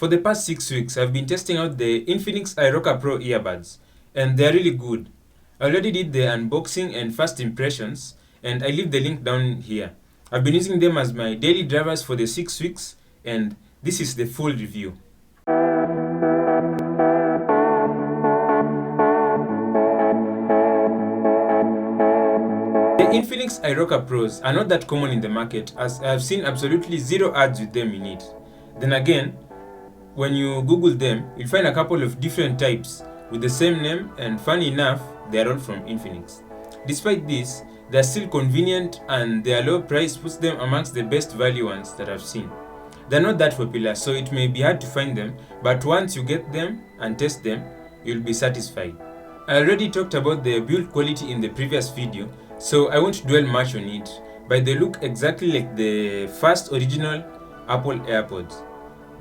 For the past 6 weeks, I've been testing out the Infinix Irocker Pro earbuds, and they're really good. I already did the unboxing and first impressions, and I leave the link down here. I've been using them as my daily drivers for the 6 weeks, and this is the full review. The Infinix Irocker Pros are not that common in the market, as I have seen absolutely zero ads with them in it. Then again, when you Google them, you'll find a couple of different types with the same name, and funny enough, they are all from Infinix. Despite this, they are still convenient, and their low price puts them amongst the best value ones that I've seen. They're not that popular, so it may be hard to find them, but once you get them and test them, you'll be satisfied. I already talked about the build quality in the previous video, so I won't dwell much on it, but they look exactly like the first original Apple AirPods.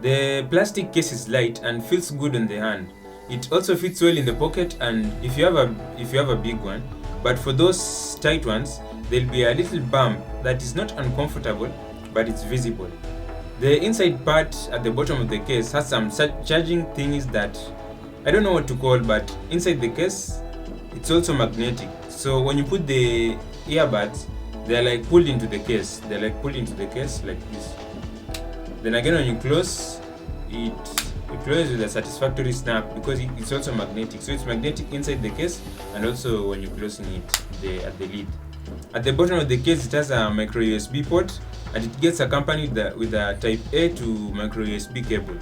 The plastic case is light and feels good on the hand. It also fits well in the pocket, and if you have a big one, but for those tight ones, there'll be a little bump that is not uncomfortable, but it's visible. The inside part at the bottom of the case has some charging thingies that I don't know what to call, but inside the case, it's also magnetic. So when you put the earbuds, they're like pulled into the case. Like this. Then again, when you close, it closes with a satisfactory snap because it's also magnetic. So it's magnetic inside the case and also when you're closing it at the lid. At the bottom of the case, it has a micro USB port, and it gets accompanied with a Type A to micro USB cable.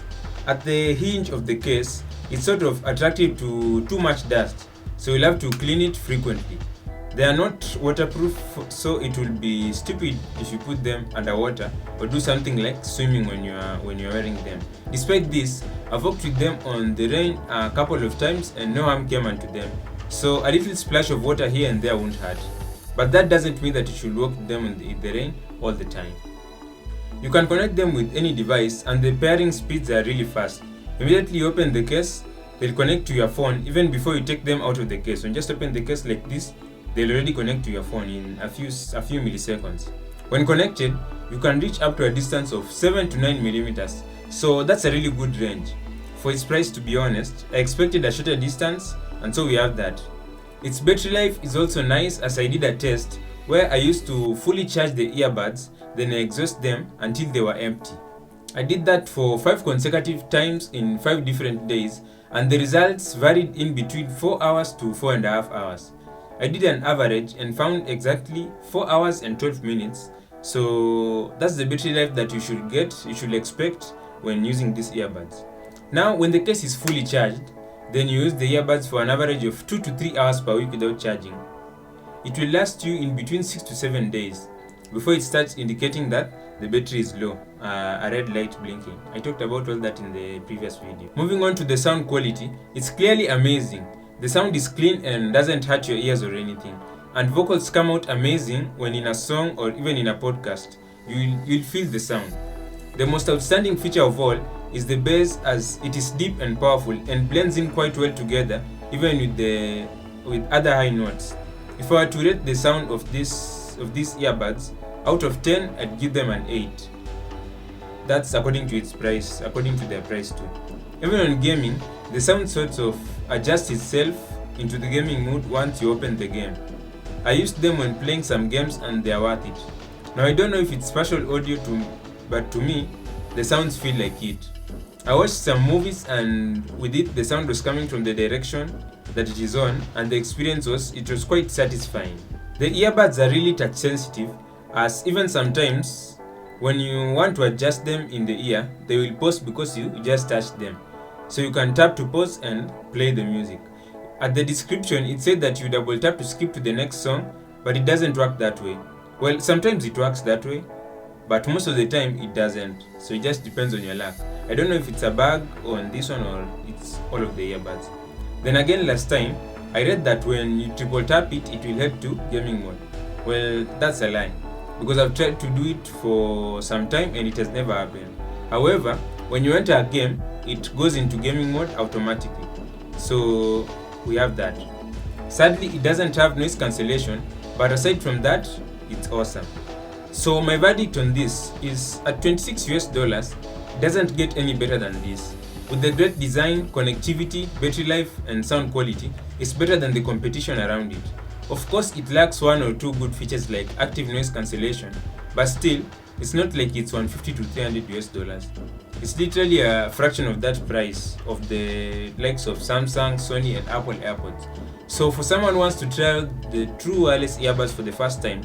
At the hinge of the case, it's sort of attractive to too much dust, so you'll have to clean it frequently. They are not waterproof, so it will be stupid if you put them underwater or do something like swimming when you're wearing them. Despite this, I've walked with them on the rain a couple of times and no harm came unto them. So a little splash of water here and there won't hurt. But that doesn't mean that you should walk with them in the rain all the time. You can connect them with any device, and the pairing speeds are really fast. Immediately you open the case, they'll connect to your phone even before you take them out of the case. When you just open the case like this, they'll already connect to your phone in a few milliseconds. When connected, you can reach up to a distance of 7 to 9 millimeters. So that's a really good range. For its price, to be honest, I expected a shorter distance, and so we have that. Its battery life is also nice, as I did a test where I used to fully charge the earbuds, then I exhaust them until they were empty. I did that for 5 consecutive times in 5 different days, and the results varied in between 4 hours to 4.5 hours. I did an average and found exactly 4 hours and 12 minutes. So that's the battery life that you should expect when using these earbuds. Now, when the case is fully charged, then you use the earbuds for an average of 2 to 3 hours per week without charging. It will last you in between 6 to 7 days before it starts indicating that the battery is low, a red light blinking. I talked about all that in the previous video. Moving on to the sound quality, it's clearly amazing. The sound is clean and doesn't hurt your ears or anything, and vocals come out amazing when in a song or even in a podcast. You'll feel the sound. The most outstanding feature of all is the bass, as it is deep and powerful and blends in quite well together, even with other high notes. If I were to rate the sound of these earbuds out of 10, I'd give them an 8. That's according to their price too. Even on gaming, the sound sort of adjusts itself into the gaming mood once you open the game. I used them when playing some games and they are worth it. Now I don't know if it's spatial audio but to me, the sounds feel like it. I watched some movies, and with it the sound was coming from the direction that it is on, and the experience was quite satisfying. The earbuds are really touch sensitive, as even sometimes when you want to adjust them in the ear, they will pause because you just touched them. So you can tap to pause and play the music. At the description, it said that you double tap to skip to the next song, but it doesn't work that way. Well, sometimes it works that way, but most of the time it doesn't. So it just depends on your luck. I don't know if it's a bug on this one or it's all of the earbuds. Then again, last time, I read that when you triple tap it, it will head to gaming mode. Well, that's a lie, because I've tried to do it for some time and it has never happened. However, when you enter a game, it goes into gaming mode automatically. So we have that. Sadly, it doesn't have noise cancellation, but aside from that, it's awesome. So my verdict on this is, at $26, doesn't get any better than this. With the great design, connectivity, battery life, and sound quality, it's better than the competition around it. Of course, it lacks one or two good features like active noise cancellation, but still, it's not like it's $150 to $300. It's literally a fraction of that price of the likes of Samsung, Sony, and Apple AirPods. So for someone who wants to try the true wireless earbuds for the first time,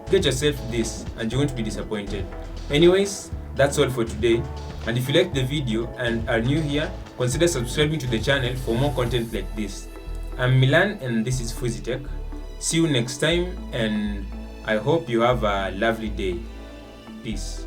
get yourself this and you won't be disappointed. Anyways, that's all for today. And if you liked the video and are new here, consider subscribing to the channel for more content like this. I'm Milan and this is Fuzitech. See you next time and I hope you have a lovely day. Peace.